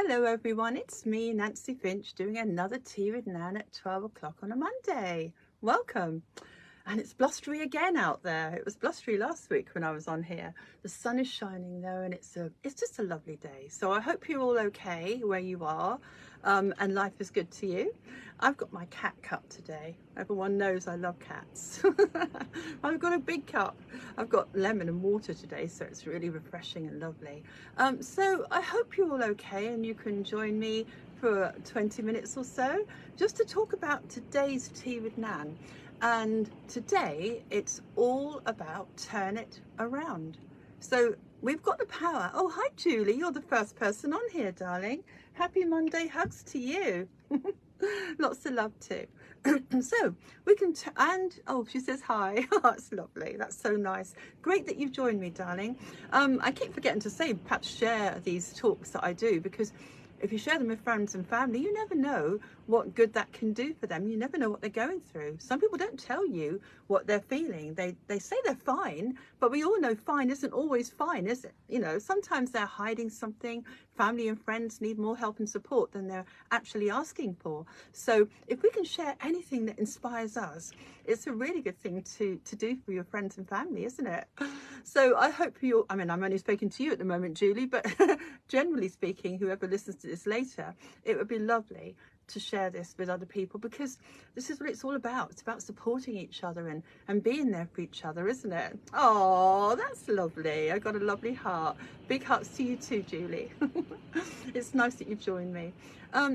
Hello everyone, it's me, Nancy Finch, doing another Tea with Nan at 12 o'clock on a Monday. Welcome. And it's blustery again out there. It was blustery last week when I was on here. The sun is shining though, and it's just a lovely day. So I hope you're all okay where you are, and life is good to you. I've got my cat cup today. Everyone knows I love cats. I've got a big cup. I've got lemon and water today, so it's really refreshing and lovely. So I hope you're all okay and you can join me for 20 minutes or so just to talk about today's Tea with Nan. And today it's all about turn it around. So we've got the power. Oh, hi Julie, you're the first person on here, darling. Happy Monday, hugs to you. Lots of love too. So we can, and oh, she says hi. Oh, that's lovely. That's so nice. Great that you've joined me, darling. I keep forgetting to say, perhaps share these talks that I do, because if you share them with friends and family, you never know what good that can do for them. You never know what they're going through. Some people don't tell you what they're feeling. They say they're fine, but we all know fine isn't always fine, is it? You know, sometimes they're hiding something. Family and friends need more help and support than they're actually asking for. So if we can share anything that inspires us, it's a really good thing to do for your friends and family, isn't it? So I hope you're, I mean, I'm only speaking to you at the moment, Julie, but generally speaking, whoever listens to this later, it would be lovely to share this with other people, because this is what it's all about. It's about supporting each other and being there for each other, isn't it? Oh, that's lovely. I got a lovely heart. Big hearts to you too, Julie. It's nice that you've joined me.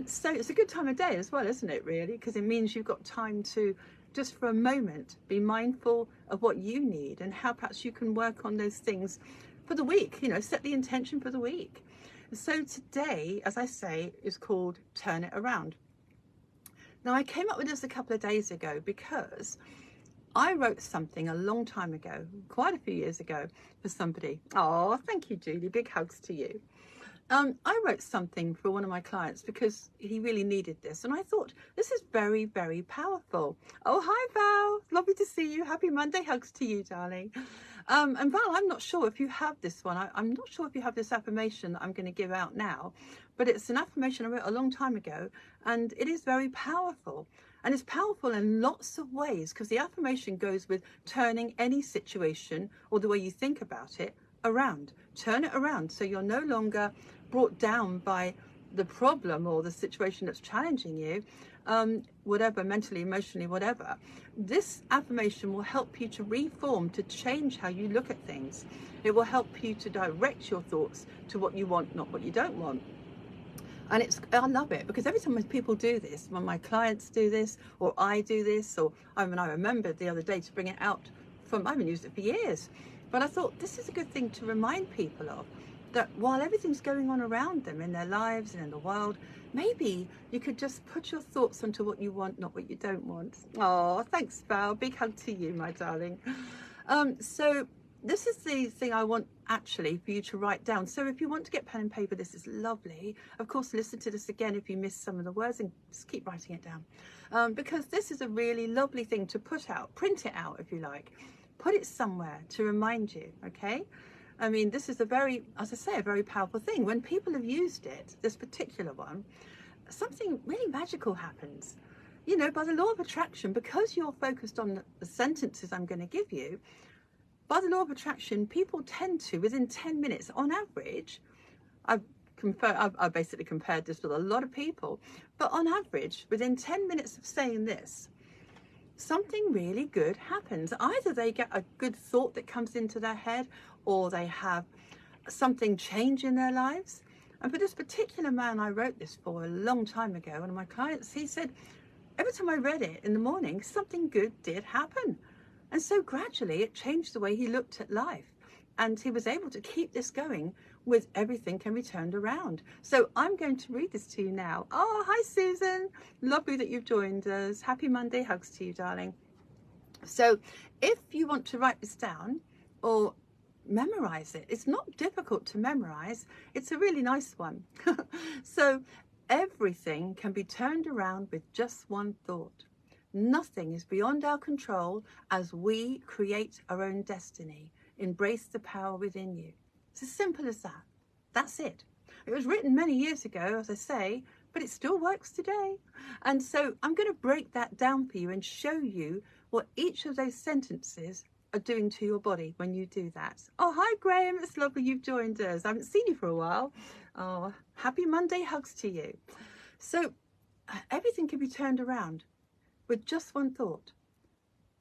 So it's a good time of day as well, isn't it, really? Because it means you've got time to just for a moment be mindful of what you need and how perhaps you can work on those things for the week. You know, set the intention for the week. So today, as I say, is called Turn It Around. Now, I came up with this a couple of days ago because I wrote something a long time ago, quite a few years ago, for somebody. Oh, thank you, Julie. Big hugs to you. I wrote something for one of my clients because he really needed this. And I thought, this is very, very powerful. Oh, hi, Val. Lovely to see you. Happy Monday. Hugs to you, darling. And Val, I'm not sure if you have this one. I'm not sure if you have this affirmation that I'm going to give out now, but it's an affirmation I wrote a long time ago, and it is very powerful. And it's powerful in lots of ways, because the affirmation goes with turning any situation or the way you think about it around. Turn it around so you're no longer brought down by the problem or the situation that's challenging you, whatever, mentally, emotionally, whatever. This affirmation will help you to reform, to change how you look at things. It will help you to direct your thoughts to what you want, not what you don't want. And I love it, because every time people do this, when my clients do this, or I do this, or I remembered the other day to bring it out I haven't used it for years, but I thought this is a good thing to remind people of, that while everything's going on around them in their lives and in the world, maybe you could just put your thoughts onto what you want, not what you don't want. Oh, thanks, Val. Big hug to you, my darling. So this is the thing I want actually for you to write down. So if you want to get pen and paper, this is lovely. Of course, listen to this again if you missed some of the words, and just keep writing it down, because this is a really lovely thing to put out. Print it out if you like. Put it somewhere to remind you, okay? I mean, this is a very, as I say, a very powerful thing. When people have used it, this particular one, something really magical happens. You know, by the law of attraction, because you're focused on the sentences I'm going to give you, by the law of attraction, people tend to, within 10 minutes, on average, I've basically compared this with a lot of people, but on average, within 10 minutes of saying this, something really good happens. Either they get a good thought that comes into their head, or they have something change in their lives. And for this particular man I wrote this for a long time ago, one of my clients, he said, every time I read it in the morning, something good did happen. And so gradually it changed the way he looked at life. And he was able to keep this going with everything can be turned around. So I'm going to read this to you now. Oh, hi, Susan. Lovely that you've joined us. Happy Monday. Hugs to you, darling. So if you want to write this down or memorize it, it's not difficult to memorize. It's a really nice one. So everything can be turned around with just one thought. Nothing is beyond our control as we create our own destiny. Embrace the power within you. It's as simple as that. That's it. It was written many years ago, as I say, but it still works today. And so I'm going to break that down for you and show you what each of those sentences are doing to your body when you do that. Oh, hi Graham, it's lovely you've joined us. I haven't seen you for a while. Oh, happy Monday hugs to you. So everything can be turned around with just one thought.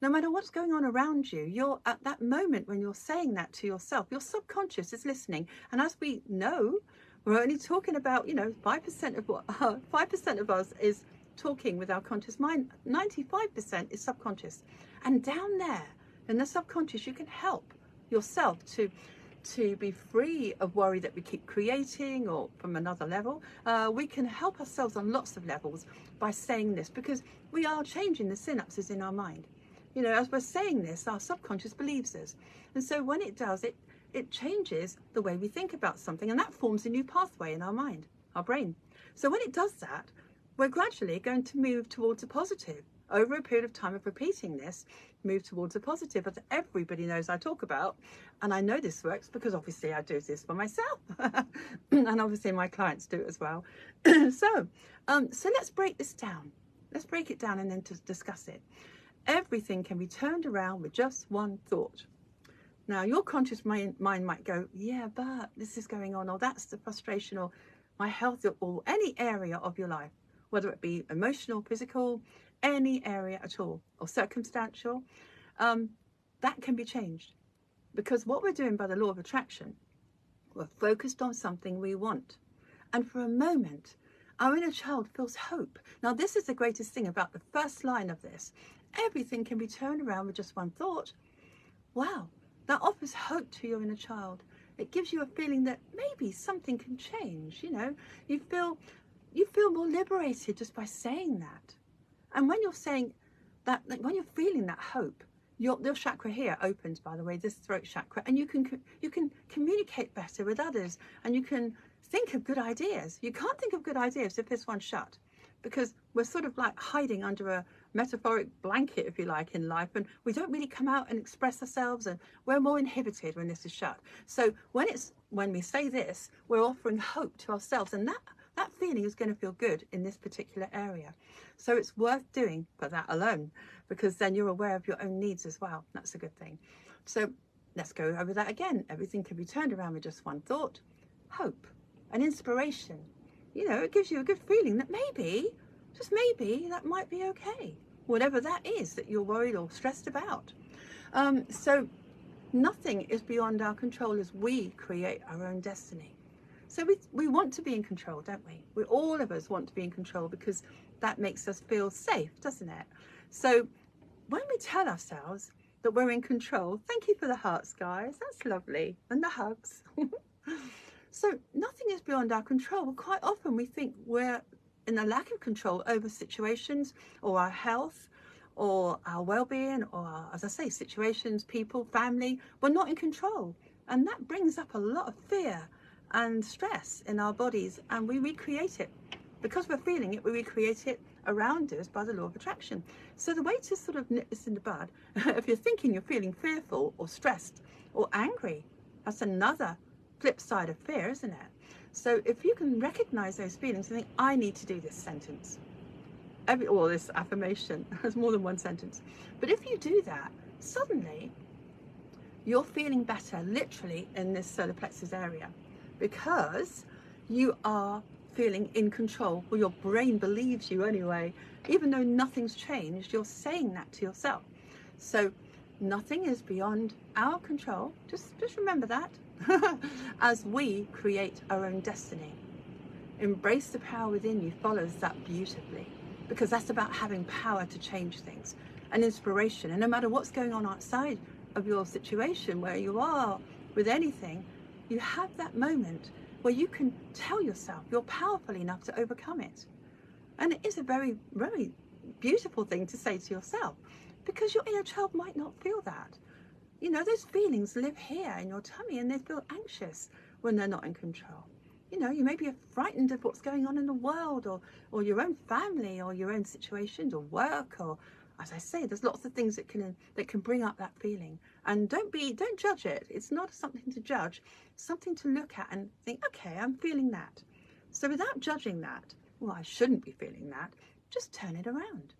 No matter what's going on around you, you're at that moment when you're saying that to yourself, your subconscious is listening. And as we know, we're only talking about, 5% of what 5% of us is talking with our conscious mind. 95% is subconscious. And down there in the subconscious, you can help yourself to be free of worry that we keep creating, or from another level. We can help ourselves on lots of levels by saying this, because we are changing the synapses in our mind. As we're saying this, our subconscious believes us. And so when it does, it changes the way we think about something, and that forms a new pathway in our mind, our brain. So when it does that, we're gradually going to move towards a positive. Over a period of time of repeating this, move towards a positive, as everybody knows I talk about. And I know this works because obviously I do this for myself. And obviously my clients do it as well. So let's break this down. Let's break it down and then to discuss it. Everything can be turned around with just one thought. Now, your conscious mind might go, yeah, but this is going on, or that's the frustration, or my health, or any area of your life, whether it be emotional, physical, any area at all, or circumstantial, that can be changed. Because what we're doing by the law of attraction, we're focused on something we want. And for a moment, our inner child feels hope. Now, this is the greatest thing about the first line of this. Everything can be turned around with just one thought. Wow, that offers hope to your inner child. It gives you a feeling that maybe something can change. You feel more liberated just by saying that. And when you're saying that, when you're feeling that hope, your chakra here opens, by the way, this throat chakra, and you can communicate better with others, and you can think of good ideas. You can't think of good ideas if this one's shut, because we're sort of like hiding under a metaphoric blanket, if you like, in life, and we don't really come out and express ourselves, and we're more inhibited when this is shut. So when we say this, we're offering hope to ourselves, and that feeling is going to feel good in this particular area. So it's worth doing for that alone, because then you're aware of your own needs as well. That's a good thing. So let's go over that again. Everything can be turned around with just one thought. Hope and inspiration. It gives you a good feeling that maybe, just maybe, that might be okay. Whatever that is that you're worried or stressed about. So nothing is beyond our control as we create our own destiny. So we want to be in control, don't we? All of us want to be in control, because that makes us feel safe, doesn't it? So when we tell ourselves that we're in control, thank you for the hearts, guys. That's lovely. And the hugs. So nothing is beyond our control. Quite often we think we're in a lack of control over situations, or our health, or our well-being, or as I say, situations, people, family. We're not in control. And that brings up a lot of fear and stress in our bodies, and we recreate it. Because we're feeling it, we recreate it around us by the law of attraction. So the way to sort of nip this in the bud, if you're thinking you're feeling fearful or stressed or angry, that's another flip side of fear, isn't it? So if you can recognize those feelings and think, I need to do this sentence, or this affirmation, there's more than one sentence. But if you do that, suddenly you're feeling better, literally, in this solar plexus area, because you are feeling in control. Well, your brain believes you anyway. Even though nothing's changed, you're saying that to yourself. So nothing is beyond our control. Just remember that. As we create our own destiny. Embrace the power within you follows that beautifully, because that's about having power to change things and inspiration. And no matter what's going on outside of your situation, where you are with anything, you have that moment where you can tell yourself you're powerful enough to overcome it. And it is a very, very beautiful thing to say to yourself, because your inner child might not feel that. Those feelings live here in your tummy, and they feel anxious when they're not in control. You may be frightened of what's going on in the world, or your own family, or your own situations, or work, or as I say, there's lots of things that can bring up that feeling. And don't judge it. It's not something to judge, it's something to look at and think, okay, I'm feeling that. So without judging that, well, I shouldn't be feeling that, just turn it around.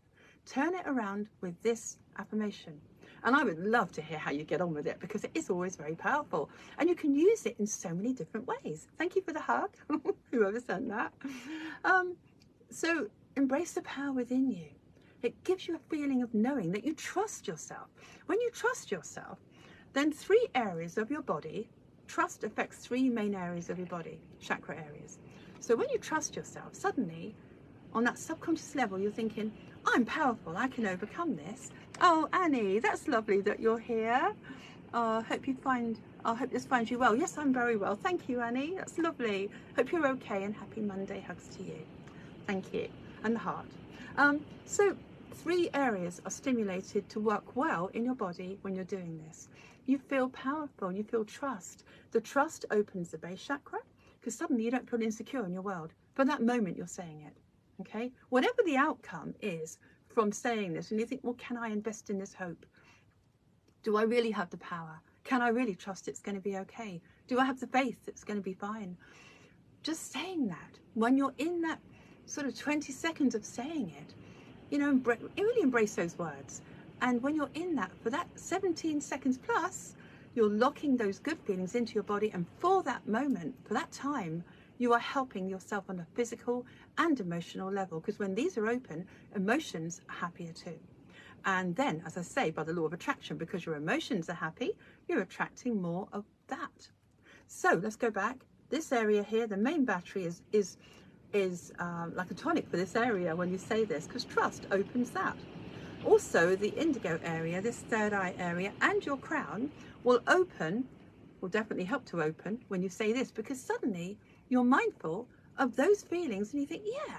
Turn it around with this affirmation. And I would love to hear how you get on with it, because it is always very powerful. And you can use it in so many different ways. Thank you for the hug, whoever sent that. So embrace the power within you. It gives you a feeling of knowing that you trust yourself. When you trust yourself, then 3 areas of your body, trust affects 3 main areas of your body, chakra areas. So when you trust yourself, suddenly on that subconscious level, you're thinking, I'm powerful, I can overcome this. Oh, Annie, that's lovely that you're here. I hope this finds you well. Yes, I'm very well. Thank you, Annie. That's lovely. Hope you're okay, and happy Monday. Hugs to you. Thank you. And the heart. So 3 areas are stimulated to work well in your body when you're doing this. You feel powerful, you feel trust. The trust opens the base chakra, because suddenly you don't feel insecure in your world. For that moment you're saying it, okay? Whatever the outcome is from saying this, and you think, well, can I invest in this hope? Do I really have the power? Can I really trust it's going to be okay? Do I have the faith it's going to be fine? Just saying that, when you're in that sort of 20 seconds of saying it, you know, really embrace those words. And when you're in that, for that 17 seconds plus, you're locking those good feelings into your body. And for that moment, for that time, you are helping yourself on a physical and emotional level. Because when these are open, emotions are happier too. And then, as I say, by the law of attraction, because your emotions are happy, you're attracting more of that. So let's go back. This area here, the main battery is like a tonic for this area when you say this, because trust opens that. Also, the indigo area, this third eye area, and your crown will definitely help to open when you say this, because suddenly you're mindful of those feelings and you think, yeah,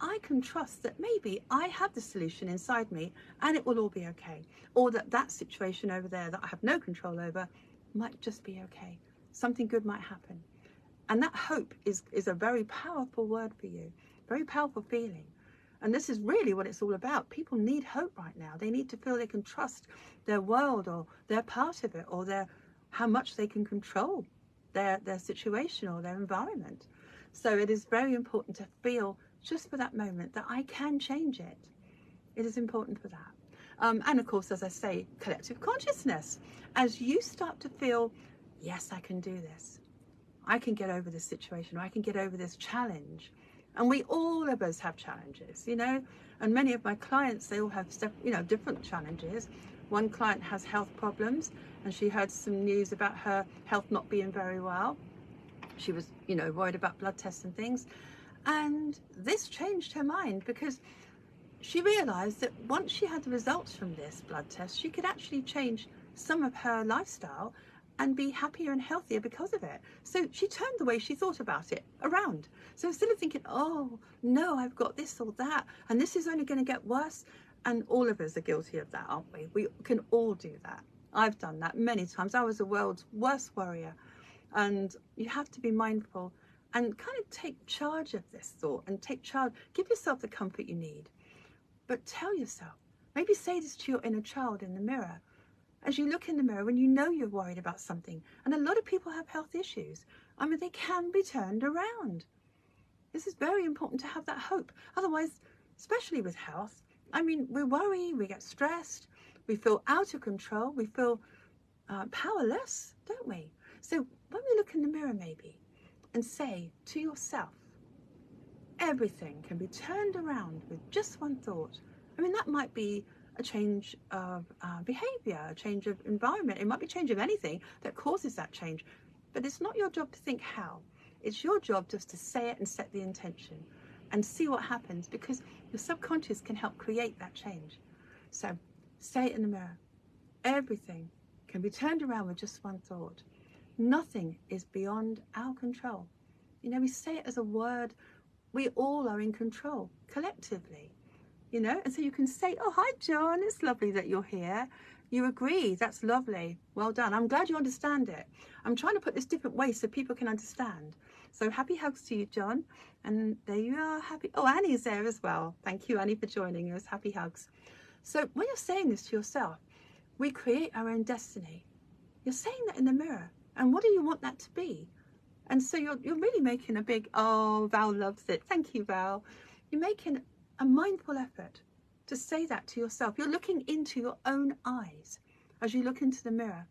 I can trust that maybe I have the solution inside me and it will all be okay. Or that situation over there that I have no control over might just be okay. Something good might happen. And that hope is a very powerful word for you, very powerful feeling. And this is really what it's all about. People need hope right now. They need to feel they can trust their world, or they're part of it, or how much they can control their situation or their environment. So it is very important to feel just for that moment that I can change it. It is important for that. And of course, as I say, collective consciousness. As you start to feel, yes, I can do this. I can get over this situation, or I can get over this challenge. And all of us have challenges, you know, and many of my clients, they all have, different challenges. One client has health problems, and she heard some news about her health not being very well. She was, worried about blood tests and things. And this changed her mind, because she realized that once she had the results from this blood test, she could actually change some of her lifestyle and be happier and healthier because of it. So she turned the way she thought about it around. So instead of thinking, oh no, I've got this or that, and this is only going to get worse, and all of us are guilty of that, aren't we? We can all do that. I've done that many times. I was the world's worst worrier. And you have to be mindful and kind of take charge of this thought, and give yourself the comfort you need. But tell yourself, maybe say this to your inner child in the mirror. As you look in the mirror, when you know you're worried about something, and a lot of people have health issues, they can be turned around. This is very important to have that hope. Otherwise, especially with health, we worry, we get stressed, we feel out of control, we feel powerless, don't we? So when we look in the mirror maybe and say to yourself, everything can be turned around with just one thought. That might be a change of behavior, a change of environment. It might be a change of anything that causes that change. But it's not your job to think how. It's your job just to say it and set the intention and see what happens, because your subconscious can help create that change. So say it in the mirror. Everything can be turned around with just one thought. Nothing is beyond our control. We say it as a word. We all are in control collectively. And so you can say, oh, hi, John, it's lovely that you're here. You agree, that's lovely. Well done. I'm glad you understand it. I'm trying to put this different ways so people can understand. So happy hugs to you, John. And there you are, happy. Oh, Annie's there as well. Thank you, Annie, for joining us. Happy hugs. So when you're saying this to yourself, we create our own destiny. You're saying that in the mirror. And what do you want that to be? And so you're really making a big, oh, Val loves it. Thank you, Val. You're making a mindful effort to say that to yourself. You're looking into your own eyes as you look into the mirror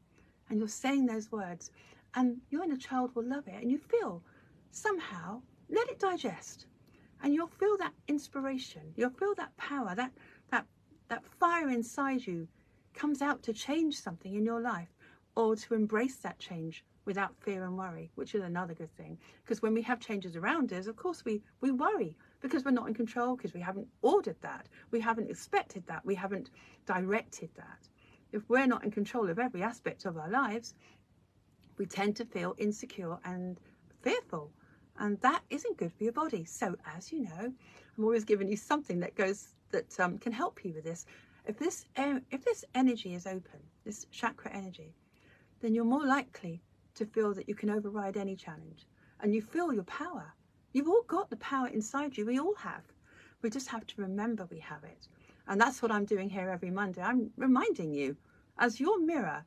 and you're saying those words, and your inner child will love it. And you feel somehow, let it digest, and you'll feel that inspiration. You'll feel that power, that fire inside you comes out to change something in your life, or to embrace that change without fear and worry, which is another good thing. Because when we have changes around us, of course we worry, because we're not in control, because we haven't ordered that, we haven't expected that, we haven't directed that. If we're not in control of every aspect of our lives, we tend to feel insecure and fearful, and that isn't good for your body. So as you know, I'm always giving you something that can help you with this. If this energy is open, this chakra energy, then you're more likely to feel that you can override any challenge, and you feel your power. You've all got the power inside you. We all have. We just have to remember we have it. And that's what I'm doing here every Monday. I'm reminding you, as your mirror,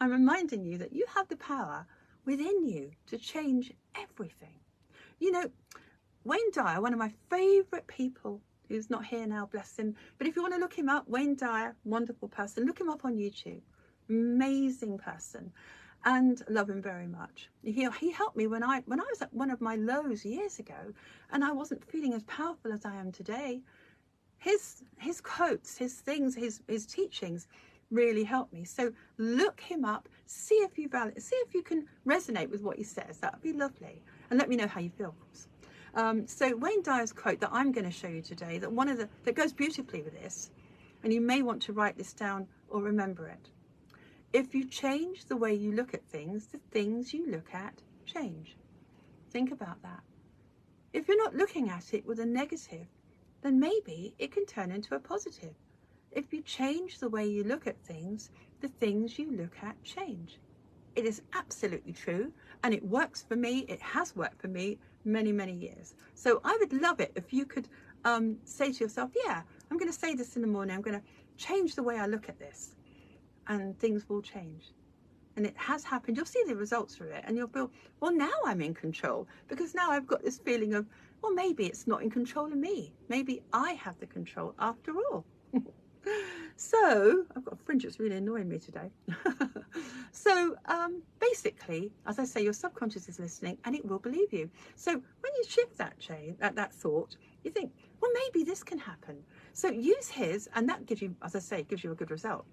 I'm reminding you that you have the power within you to change everything. You know, Wayne Dyer, one of my favourite people, who's not here now, bless him, but if you want to look him up, Wayne Dyer, wonderful person, look him up on YouTube. Amazing person, and love him very much. He helped me when I was at one of my lows years ago, and I wasn't feeling as powerful as I am today. His quotes, his things, his teachings really helped me. So look him up, see if you can resonate with what he says. That would be lovely, and let me know how you feel, of course. So Wayne Dyer's quote that I'm going to show you today, that goes beautifully with this, and you may want to write this down or remember it. If you change the way you look at things, the things you look at change. Think about that. If you're not looking at it with a negative, then maybe it can turn into a positive. If you change the way you look at things, the things you look at change. It is absolutely true, and it works for me. It has worked for me many, many years. So I would love it if you could say to yourself, yeah, I'm going to say this in the morning. I'm going to change the way I look at this, and things will change. And it has happened. You'll see the results of it, and you'll feel, well, now I'm in control, because now I've got this feeling of, well, maybe it's not in control of me. Maybe I have the control after all. So I've got a fringe that's really annoying me today. So basically, as I say, your subconscious is listening, and it will believe you. So when you shift that that thought, you think, well, maybe this can happen. So use his, and that gives you, as I say, gives you a good result,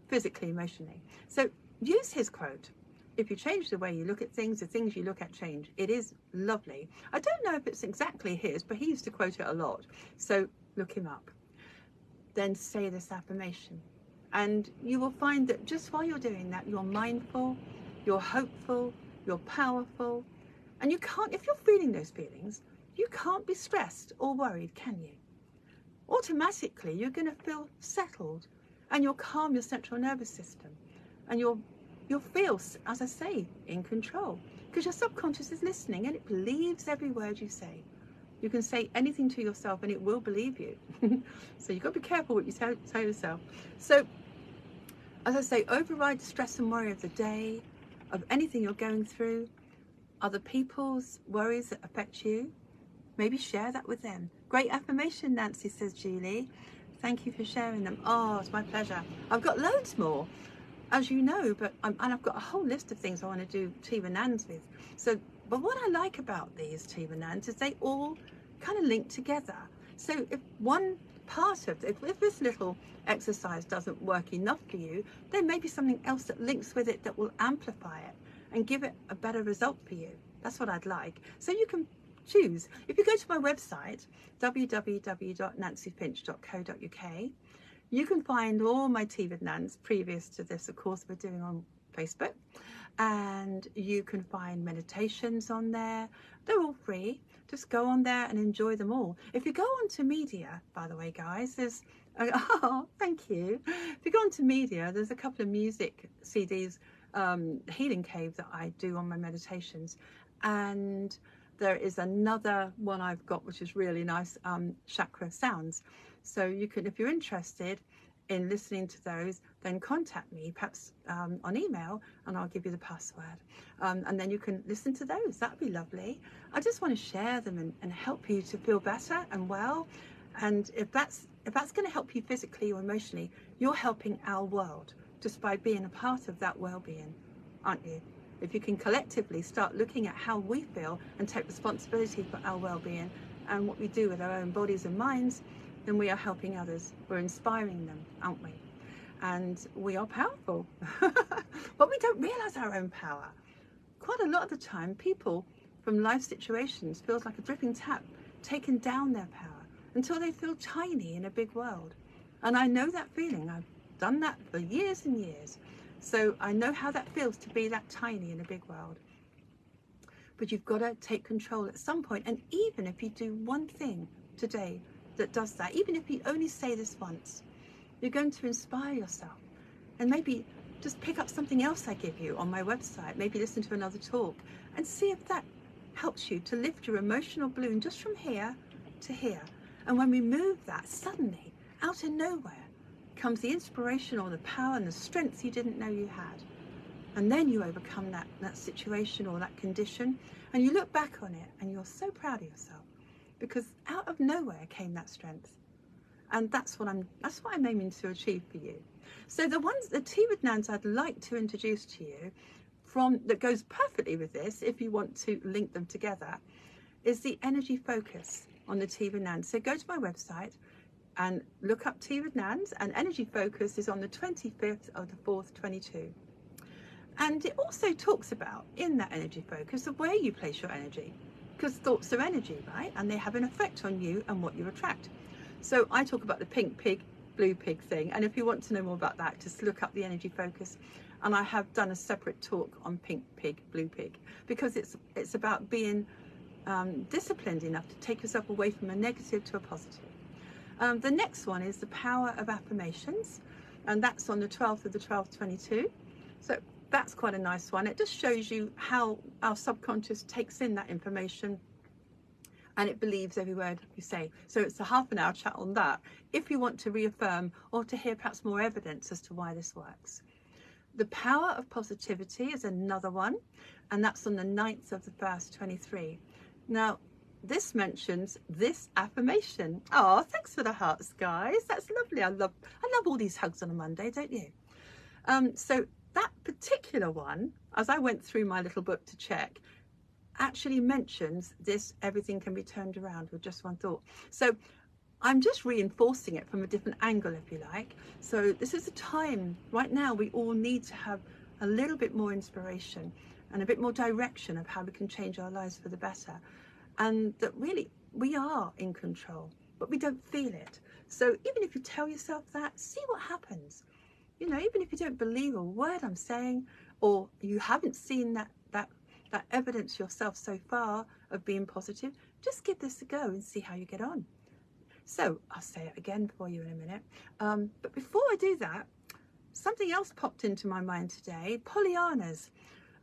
physically, emotionally. So use his quote. If you change the way you look at things, the things you look at change. It is lovely. I don't know if it's exactly his, but he used to quote it a lot. So look him up. Then say this affirmation. And you will find that just while you're doing that, you're mindful, you're hopeful, you're powerful. And you can't, if you're feeling those feelings, you can't be stressed or worried, can you? Automatically, you're going to feel settled, and you'll calm your central nervous system, and you'll feel, as I say, in control, because your subconscious is listening, and it believes every word you say. You can say anything to yourself and it will believe you. So you've got to be careful what you tell yourself. So as I say, override the stress and worry of the day, of anything you're going through, other people's worries that affect you. Maybe share that with them. Great affirmation, Nancy, says Julie. Thank you for sharing them. Oh, it's my pleasure. I've got loads more, as you know, and I've got a whole list of things I want to do tea with Nans with. So, but what I like about these tea with Nans is they all kind of link together. So if one part of it, if this little exercise doesn't work enough for you, then maybe something else that links with it that will amplify it and give it a better result for you. That's what I'd like. So you can choose. If you go to my website, www.nancyfinch.co.uk, you can find all my Tea with Nans previous to this, of course, we're doing on Facebook, and you can find meditations on there. They're all free. Just go on there and enjoy them all. If you go onto media, by the way, guys, there's oh, thank you. If you go onto media, there's a couple of music CDs, Healing Cave, that I do on my meditations, and there is another one I've got which is really nice, chakra sounds. So you can, if you're interested in listening to those, then contact me, perhaps on email, and I'll give you the password, and then you can listen to those. That'd be lovely. I just want to share them and help you to feel better and well. And if that's going to help you physically or emotionally, you're helping our world just by being a part of that well-being, aren't you? If you can collectively start looking at how we feel and take responsibility for our well-being and what we do with our own bodies and minds, then we are helping others. We're inspiring them, aren't we? And we are powerful. But we don't realize our own power. Quite a lot of the time, people from life situations feels like a dripping tap, taking down their power until they feel tiny in a big world. And I know that feeling. I've done that for years and years. So I know how that feels to be that tiny in a big world. But you've got to take control at some point. And even if you do one thing today that does that, even if you only say this once, you're going to inspire yourself. And maybe just pick up something else I give you on my website, maybe listen to another talk, and see if that helps you to lift your emotional balloon just from here to here. And when we move that, suddenly, out of nowhere, comes the inspiration or the power and the strength you didn't know you had. And then you overcome that situation or that condition, and you look back on it and you're so proud of yourself, because out of nowhere came that strength. And that's what I'm aiming to achieve for you. So the tea with Nans I'd like to introduce to you, that goes perfectly with this, if you want to link them together, is the energy focus on the tea with Nans. So go to my website and look up tea with Nans, and energy focus is on the 25th of the 4th, 22. And it also talks about, in that energy focus, the way you place your energy, because thoughts are energy, right? And they have an effect on you and what you attract. So I talk about the pink pig, blue pig thing. And if you want to know more about that, just look up the energy focus. And I have done a separate talk on pink pig, blue pig, because it's about being disciplined enough to take yourself away from a negative to a positive. The next one is the power of affirmations, and that's on the 12th of the 12th, 22. So that's quite a nice one. It just shows you how our subconscious takes in that information and it believes every word you say. So it's a half an hour chat on that, if you want to reaffirm or to hear perhaps more evidence as to why this works. The power of positivity is another one, and that's on the 9th of the 1st, 23. Now, this mentions this affirmation. Oh, thanks for the hearts, guys. That's lovely. I love all these hugs on a Monday, don't you? So that particular one, as I went through my little book to check, actually mentions this: everything can be turned around with just one thought. So I'm just reinforcing it from a different angle, if you like. So this is a time right now we all need to have a little bit more inspiration and a bit more direction of how we can change our lives for the better, and that really we are in control, but we don't feel it. So even if you tell yourself that, see what happens. You know, even if you don't believe a word I'm saying, or you haven't seen that evidence yourself so far of being positive, just give this a go and see how you get on. So I'll say it again for you in a minute. But before I do that, something else popped into my mind today: Pollyannas.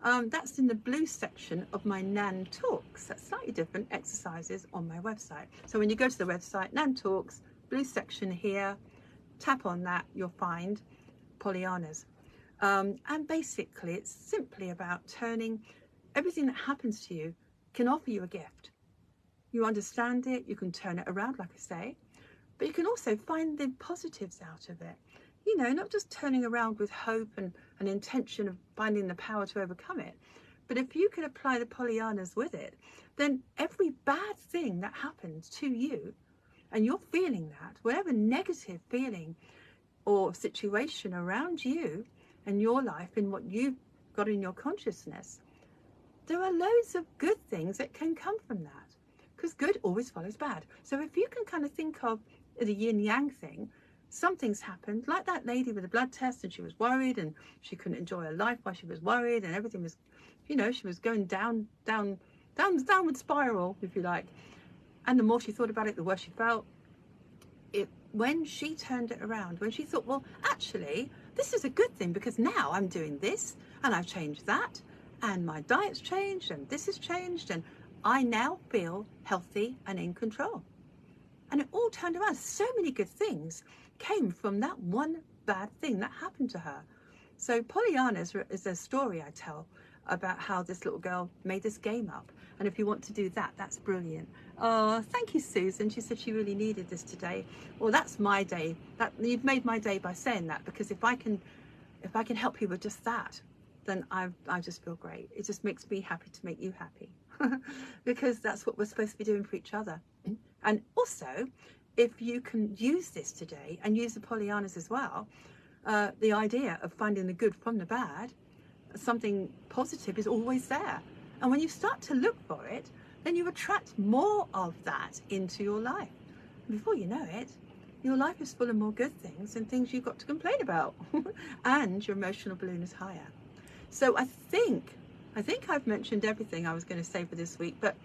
That's in the blue section of my Nan Talks. That's slightly different exercises on my website. So when you go to the website, Nan Talks, blue section here, tap on that, you'll find Pollyannas. And basically it's simply about turning everything that happens to you can offer you a gift. You understand it, you can turn it around, like I say, but you can also find the positives out of it. You know, not just turning around with hope and an intention of finding the power to overcome it, but if you can apply the Pollyannas with it, then every bad thing that happens to you, and you're feeling that, whatever negative feeling or situation around you and your life and what you've got in your consciousness, there are loads of good things that can come from that, because good always follows bad. So if you can kind of think of the yin yang thing, something's happened, like that lady with the blood test, and she was worried and she couldn't enjoy her life while she was worried, and everything was, you know, she was going downward spiral, if you like. And the more she thought about it, the worse she felt. When she turned it around, when she thought, well, actually, this is a good thing, because now I'm doing this and I've changed that, and my diet's changed, and this has changed, and I now feel healthy and in control. And it all turned around. So many good things came from that one bad thing that happened to her. So Pollyanna is a story I tell about how this little girl made this game up. And if you want to do that, that's brilliant. Oh, thank you, Susan. She said she really needed this today. Well, that's my day. You've made my day by saying that, because if I can help you with just that, then I just feel great. It just makes me happy to make you happy. Because that's what we're supposed to be doing for each other. And also, if you can use this today and use the Pollyannas as well, the idea of finding the good from the bad, something positive is always there. And when you start to look for it, then you attract more of that into your life. And before you know it, your life is full of more good things and things you've got to complain about. And your emotional balloon is higher. So I think I've mentioned everything I was going to say for this week, but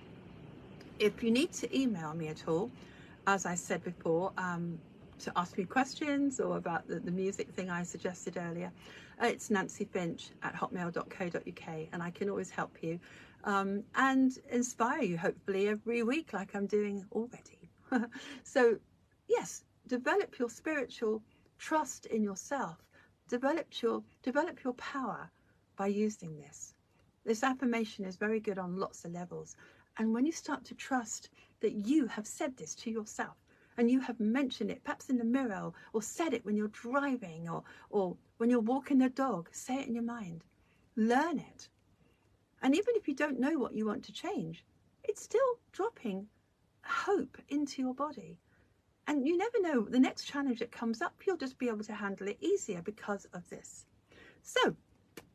if you need to email me at all, as I said before, to ask me questions or about the music thing I suggested earlier, it's nancyfinch@hotmail.co.uk, and I can always help you and inspire you, hopefully, every week like I'm doing already. So yes, develop your spiritual trust in yourself. Develop your power by using this. This affirmation is very good on lots of levels. And when you start to trust that you have said this to yourself, and you have mentioned it perhaps in the mirror, or said it when you're driving, or when you're walking the dog, say it in your mind. Learn it. And even if you don't know what you want to change, it's still dropping hope into your body. And you never know, the next challenge that comes up, you'll just be able to handle it easier because of this. So,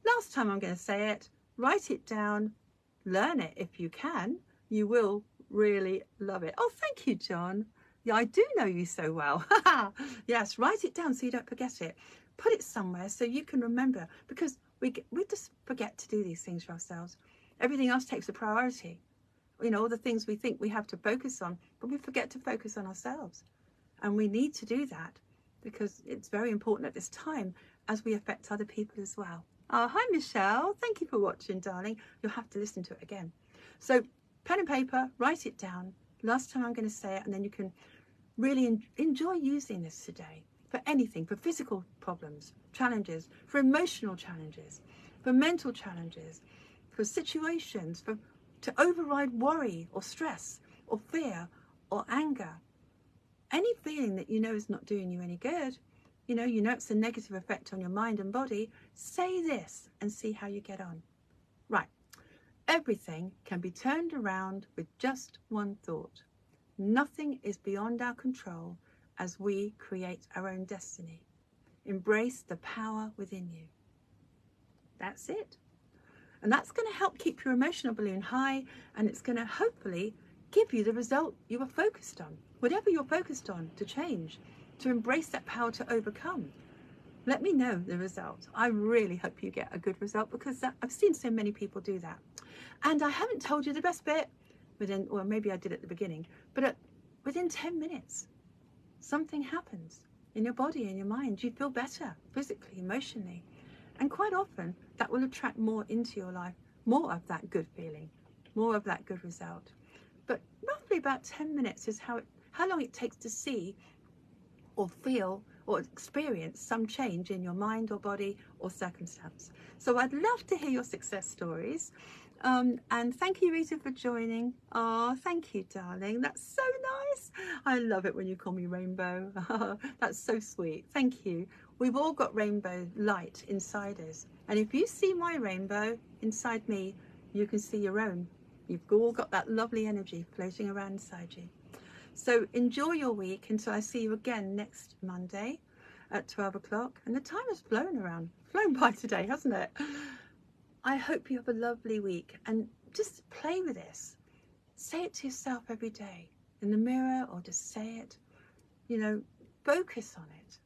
last time I'm going to say it, write it down, learn it if you can. You will really love it. Oh, thank you, John. Yeah, I do know you so well. Yes, write it down so you don't forget it. Put it somewhere so you can remember, because we just forget to do these things for ourselves. Everything else takes a priority. You know, all the things we think we have to focus on, but we forget to focus on ourselves. And we need to do that because it's very important at this time as we affect other people as well. Oh, hi, Michelle. Thank you for watching, darling. You'll have to listen to it again. So pen and paper, write it down. Last time I'm going to say it, and then you can really enjoy using this today for anything, for physical problems, challenges, for emotional challenges, for mental challenges, for situations, to override worry or stress or fear or anger. Any feeling that you know is not doing you any good, you know it's a negative effect on your mind and body, say this and see how you get on. Right. Everything can be turned around with just one thought. Nothing is beyond our control as we create our own destiny. Embrace the power within you. That's it. And that's going to help keep your emotional balloon high, and it's going to hopefully give you the result you were focused on. Whatever you're focused on to change, to embrace that power to overcome. Let me know the result. I really hope you get a good result, because I've seen so many people do that. And I haven't told you the best bit, well, maybe I did at the beginning, but within 10 minutes, something happens in your body and your mind. You feel better physically, emotionally. And quite often that will attract more into your life, more of that good feeling, more of that good result. But roughly about 10 minutes is how long it takes to see or feel or experience some change in your mind or body or circumstance. So I'd love to hear your success stories. And thank you, Rita, for joining. Oh, thank you, darling. That's so nice. I love it when you call me Rainbow. That's so sweet. Thank you. We've all got rainbow light inside us. And if you see my rainbow inside me, you can see your own. You've all got that lovely energy floating around inside you. So enjoy your week until I see you again next Monday at 12 o'clock. And the time has flown by today, hasn't it? I hope you have a lovely week, and just play with this. Say it to yourself every day in the mirror, or just say it, focus on it,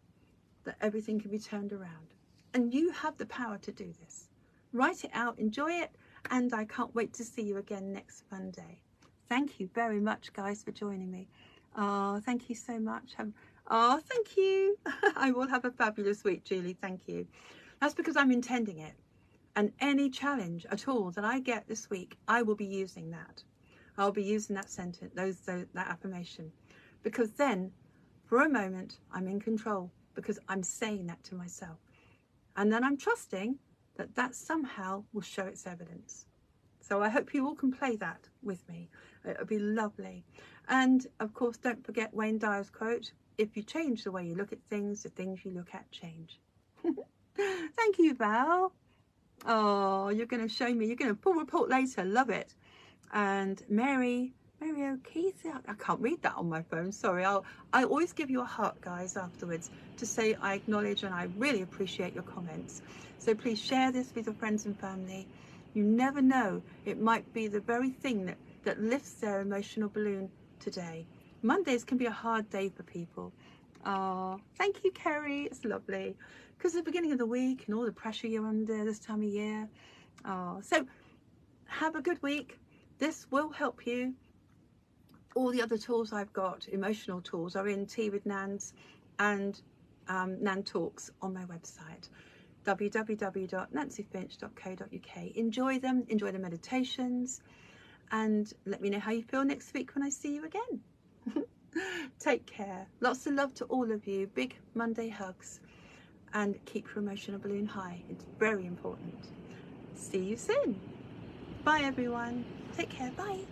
that everything can be turned around. And you have the power to do this. Write it out, enjoy it, and I can't wait to see you again next Monday. Thank you very much, guys, for joining me. Oh, thank you so much. Oh, thank you. I will have a fabulous week, Julie. Thank you. That's because I'm intending it. And any challenge at all that I get this week, I will be using that. I'll be using that sentence, that affirmation, because then for a moment I'm in control, because I'm saying that to myself, and then I'm trusting that that somehow will show its evidence. So I hope you all can play that with me. It would be lovely. And of course, don't forget Wayne Dyer's quote: if you change the way you look at things, the things you look at change. Thank you, Val. Oh, you're going to show me, you're going to full report later. Love it. And Mary O'Keefe, I can't read that on my phone, sorry. I always give you a heart, guys, afterwards to say I acknowledge and I really appreciate your comments. So please share this with your friends and family. You never know, it might be the very thing that lifts their emotional balloon today. Mondays can be a hard day for people. Oh, thank you, Kerry. It's lovely, because it's the beginning of the week and all the pressure you're under this time of year. Oh, so have a good week. This will help you. All the other tools I've got, emotional tools, are in Tea with Nans and Nan Talks on my website, www.nancyfinch.co.uk. Enjoy them, enjoy the meditations, and let me know how you feel next week when I see you again. Take care. Lots of love to all of you. Big Monday hugs, and keep your emotional balloon high. It's very important. See you soon. Bye everyone. Take care. Bye.